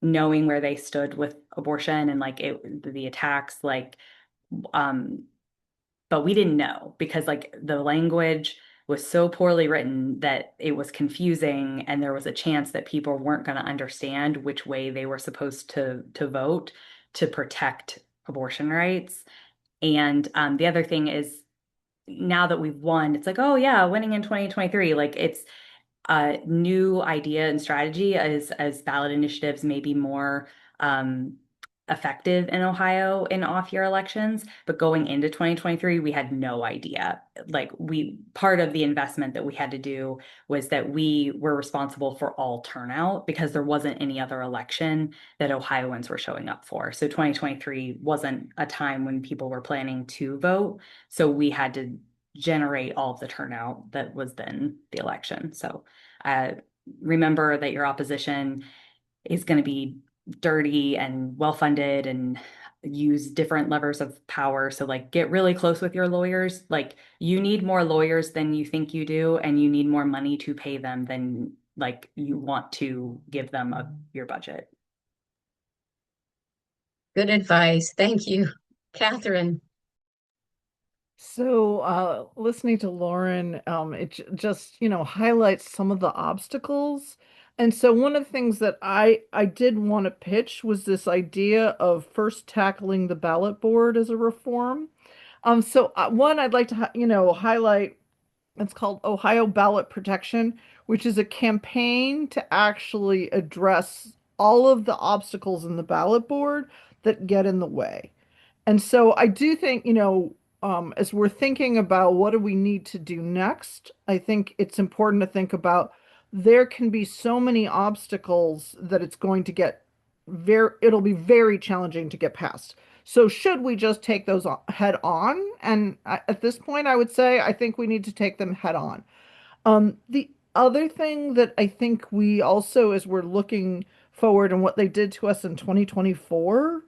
knowing where they stood with abortion and like the attacks, like um but we didn't know because like the language was so poorly written that it was confusing, and there was a chance that people weren't going to understand which way they were supposed to vote to protect abortion rights. And the other thing is, now that we've won, it's like, oh yeah, winning in 2023, like it's a new idea and strategy as ballot initiatives may be more effective in Ohio in off-year elections. But going into 2023, we had no idea. Like part of the investment that we had to do was that we were responsible for all turnout because there wasn't any other election that Ohioans were showing up for. So 2023 wasn't a time when people were planning to vote. So we had to generate all of the turnout that was then the election. So uh, remember that your opposition is going to be dirty and well-funded and use different levers of power. So like get really close with your lawyers. Like you need more lawyers than you think you do, and you need more money to pay them than like you want to give them of your budget. Good advice. Thank you. Catherine. So, listening to Lauren, just, highlights some of the obstacles. And so one of the things that I did want to pitch was this idea of first tackling the ballot board as a reform. One, I'd like to, highlight, it's called Ohio Ballot Protection, which is a campaign to actually address all of the obstacles in the ballot board that get in the way. And so I do think, as we're thinking about what do we need to do next, I think it's important to think about there can be so many obstacles that it'll be very challenging to get past. So should we just take those head on? And at this point, I would say I think we need to take them head on. The other thing that I think we also, as we're looking forward and what they did to us in 2024,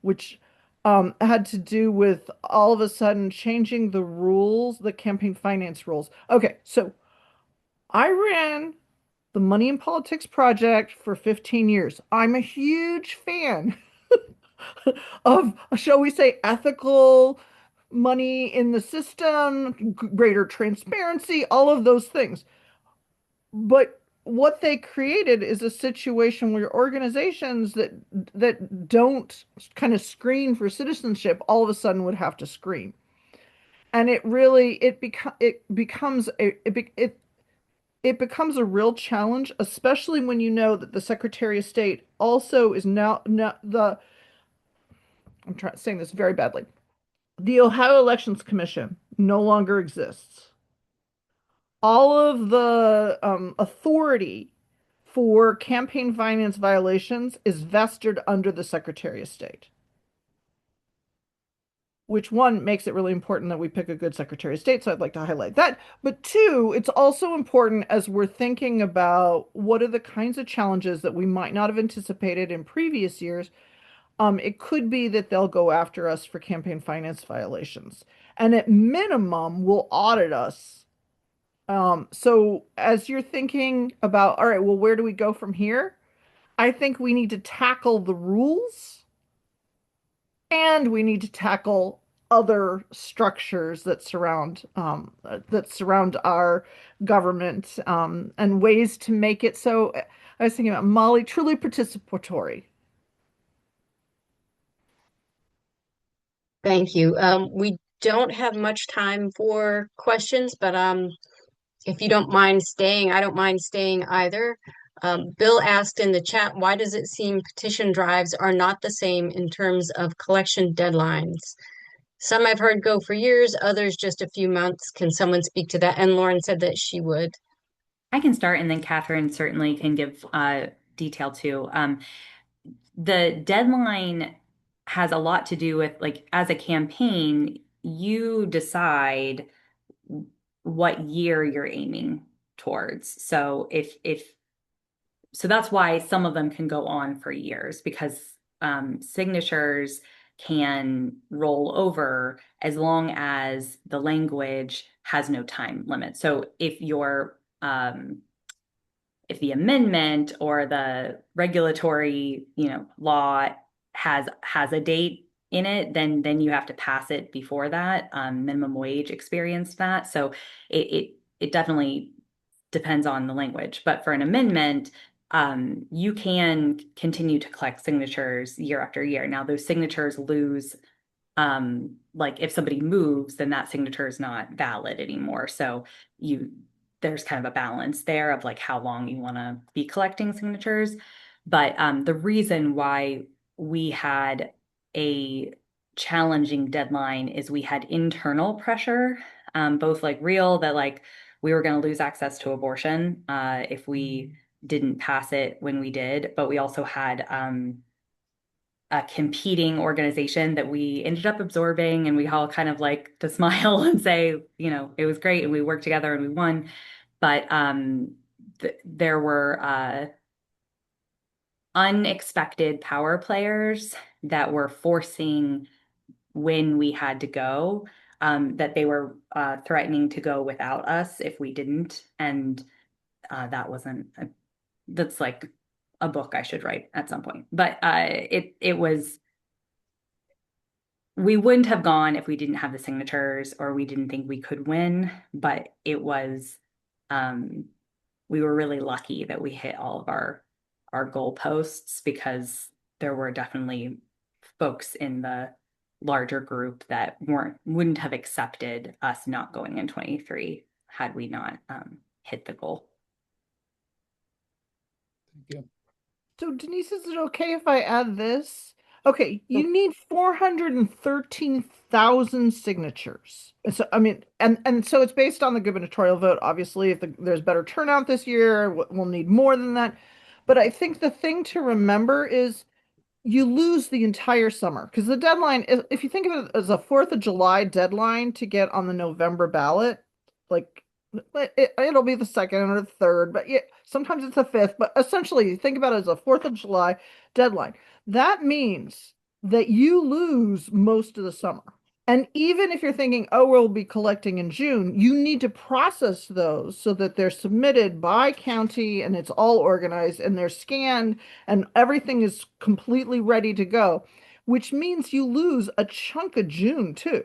which had to do with all of a sudden changing the rules, the campaign finance rules. Okay, so I ran the Money in Politics Project for 15 years. I'm a huge fan of, shall we say, ethical money in the system, greater transparency, all of those things. But what they created is a situation where organizations that don't kind of screen for citizenship all of a sudden would have to screen. And it becomes a real challenge, especially when you know that the Secretary of State also is now, the I'm trying saying this very badly. The Ohio Elections Commission no longer exists. All of the authority for campaign finance violations is vested under the Secretary of State. Which one makes it really important that we pick a good Secretary of State. So I'd like to highlight that. But two, it's also important as we're thinking about what are the kinds of challenges that we might not have anticipated in previous years. It could be that they'll go after us for campaign finance violations. And at minimum, will audit us. So as you're thinking about, all right, well, where do we go from here? I think we need to tackle the rules and we need to tackle other structures that surround our government, and ways to make it so. I was thinking about Molly, truly participatory. Thank you. We don't have much time for questions, but if you don't mind staying, I don't mind staying either. Bill asked in the chat, why does it seem petition drives are not the same in terms of collection deadlines? Some I've heard go for years, others just a few months. Can someone speak to that? And Lauren said that she would. I can start, and then Catherine certainly can give detail too. The deadline has a lot to do with, like, as a campaign, you decide what year you're aiming towards. So that's why some of them can go on for years, because signatures can roll over as long as the language has no time limit. So if the amendment or the regulatory, law has a date in it, then you have to pass it before that. Minimum wage experienced that, so it definitely depends on the language. But for an amendment, you can continue to collect signatures year after year. Now, those signatures lose, like if somebody moves, then that signature is not valid anymore. So there's kind of a balance there of like how long you want to be collecting signatures. But the reason why we had a challenging deadline is we had internal pressure, both like real, that like we were going to lose access to abortion if we didn't pass it when we did. But we also had a competing organization that we ended up absorbing, and we all kind of like to smile and say, it was great and we worked together and we won. But there were unexpected power players that were forcing when we had to go, that they were threatening to go without us if we didn't. And that's like a book I should write at some point. But we wouldn't have gone if we didn't have the signatures or we didn't think we could win. But we were really lucky that we hit all of our goalposts, because there were definitely folks in the larger group that wouldn't have accepted us not going in 23 had we not hit the goal. Thank you. So Denise, is it okay if I add this? Okay, you need 413,000 signatures. So I mean, and so it's based on the gubernatorial vote. Obviously, if there's better turnout this year, we'll need more than that. But I think the thing to remember is you lose the entire summer, because the deadline is, if you think of it as a 4th of July deadline to get on the November ballot, like it'll be the 2nd or the 3rd, but yeah, sometimes it's the 5th. But essentially, think about it as a 4th of July deadline. That means that you lose most of the summer. And even if you're thinking, oh, we'll be collecting in June, you need to process those so that they're submitted by county and it's all organized and they're scanned and everything is completely ready to go, which means you lose a chunk of June too.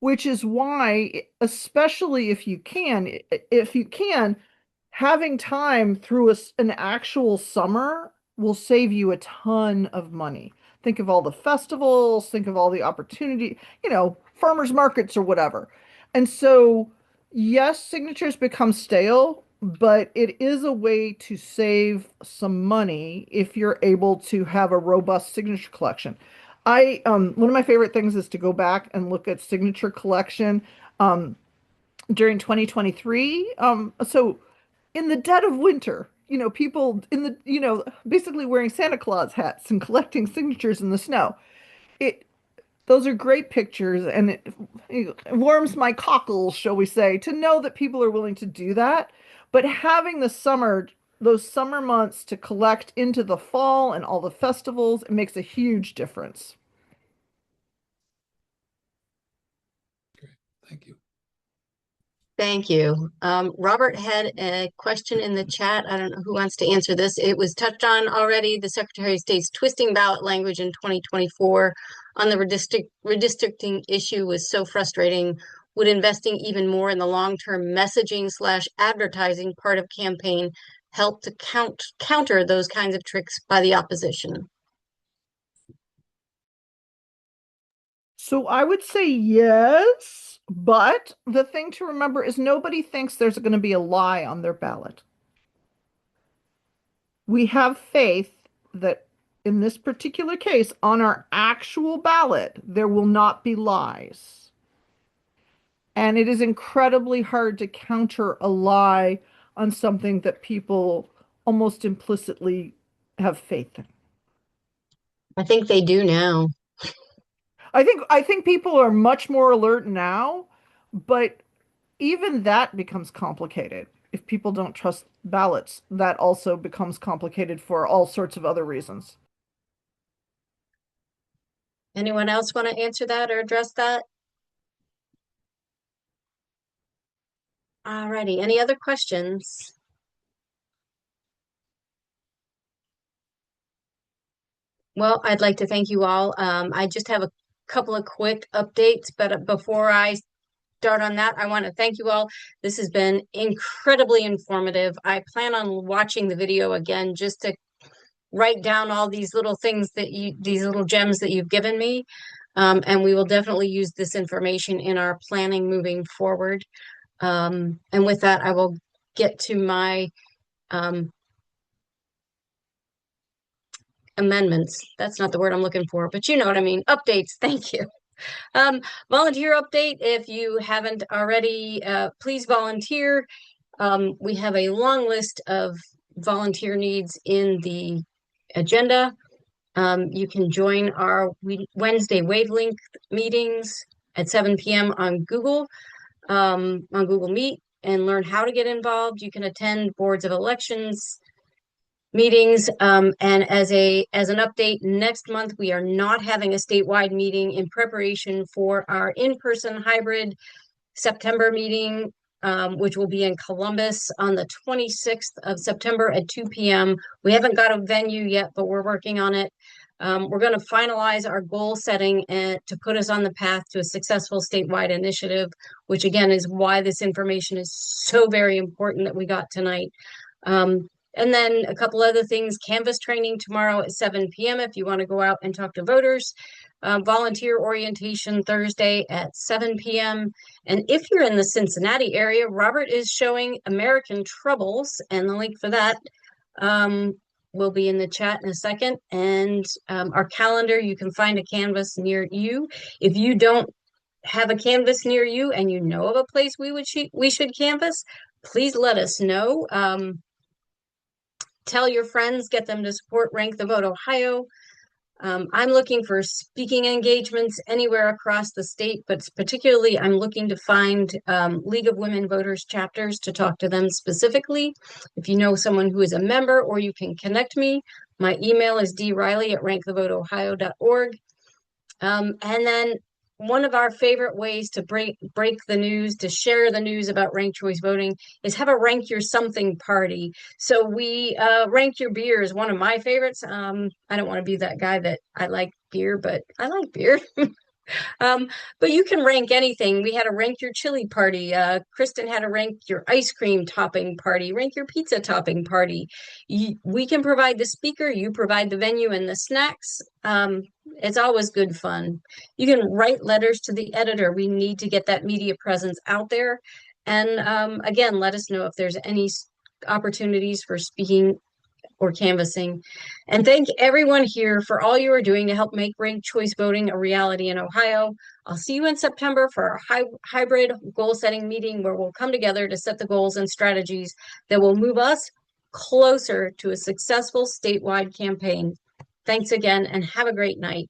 Which is why, especially if you can, having time through an actual summer will save you a ton of money. Think of all the festivals, think of all the opportunity, farmers markets or whatever. And so, yes, signatures become stale, but it is a way to save some money if you're able to have a robust signature collection. One of my favorite things is to go back and look at signature collection um during 2023. So in the dead of winter, people basically wearing Santa Claus hats and collecting signatures in the snow. It Those are great pictures, and it warms my cockles, shall we say, to know that people are willing to do that. But having those summer months to collect into the fall and all the festivals, it makes a huge difference. Thank you. Thank you. Robert had a question in the chat. I don't know who wants to answer this. It was touched on already. The Secretary of State's twisting ballot language in 2024 on the redistricting issue was so frustrating. Would investing even more in the long-term messaging / advertising part of campaign help to counter those kinds of tricks by the opposition? So I would say yes, but the thing to remember is nobody thinks there's going to be a lie on their ballot. We have faith that in this particular case, on our actual ballot, there will not be lies. And it is incredibly hard to counter a lie on something that people almost implicitly have faith in. I think they do now. I think people are much more alert now, but even that becomes complicated. If people don't trust ballots, that also becomes complicated for all sorts of other reasons. Anyone else want to answer that or address that? Alrighty, any other questions? Well, I'd like to thank you all. I just have a couple of quick updates, but before I start on that, I want to thank you all. This has been incredibly informative. I plan on watching the video again just to write down all these little things these little gems that you've given me. And we will definitely use this information in our planning moving forward. And with that, I will get to my amendments. That's not the word I'm looking for, but you know what I mean. Updates. Thank you. Volunteer update. If you haven't already, please volunteer. We have a long list of volunteer needs in the agenda. You can join our Wednesday wavelength meetings at 7 p.m. on Google Meet and learn how to get involved. You can attend boards of elections meetings. And as an update, next month we are not having a statewide meeting in preparation for our in-person hybrid September meeting, which will be in Columbus on the 26th of September at 2 p.m. We haven't got a venue yet, but we're working on it. We're going to finalize our goal setting to put us on the path to a successful statewide initiative, which again is why this information is so very important that we got tonight. And then a couple other things, Canvas training tomorrow at 7 p.m. if you want to go out and talk to voters. Volunteer orientation Thursday at 7 p.m. And if you're in the Cincinnati area, Robert is showing American Troubles, and the link for that will be in the chat in a second. And our calendar, you can find a Canvas near you. If you don't have a Canvas near you and you know of a place we should Canvas, please let us know. Tell your friends, get them to support Rank the Vote Ohio. I'm looking for speaking engagements anywhere across the state, but particularly I'm looking to find League of Women Voters chapters to talk to them specifically. If you know someone who is a member, or you can connect me, my email is driley@rankthevoteohio.org. And then one of our favorite ways to break the news, to share the news about ranked choice voting, is have a rank your something party. So we rank your beer is one of my favorites. I don't want to be that guy that I like beer, but I like beer. Um, but you can rank anything. We had a rank your chili party. Kristen had a rank your ice cream topping party, rank your pizza topping party. We can provide the speaker, you provide the venue and the snacks. It's always good fun. You can write letters to the editor. We need to get that media presence out there. And again, let us know if there's any opportunities for speaking or canvassing. And thank everyone here for all you are doing to help make ranked choice voting a reality in Ohio. I'll see you in September for our hybrid goal setting meeting where we'll come together to set the goals and strategies that will move us closer to a successful statewide campaign. Thanks again and have a great night.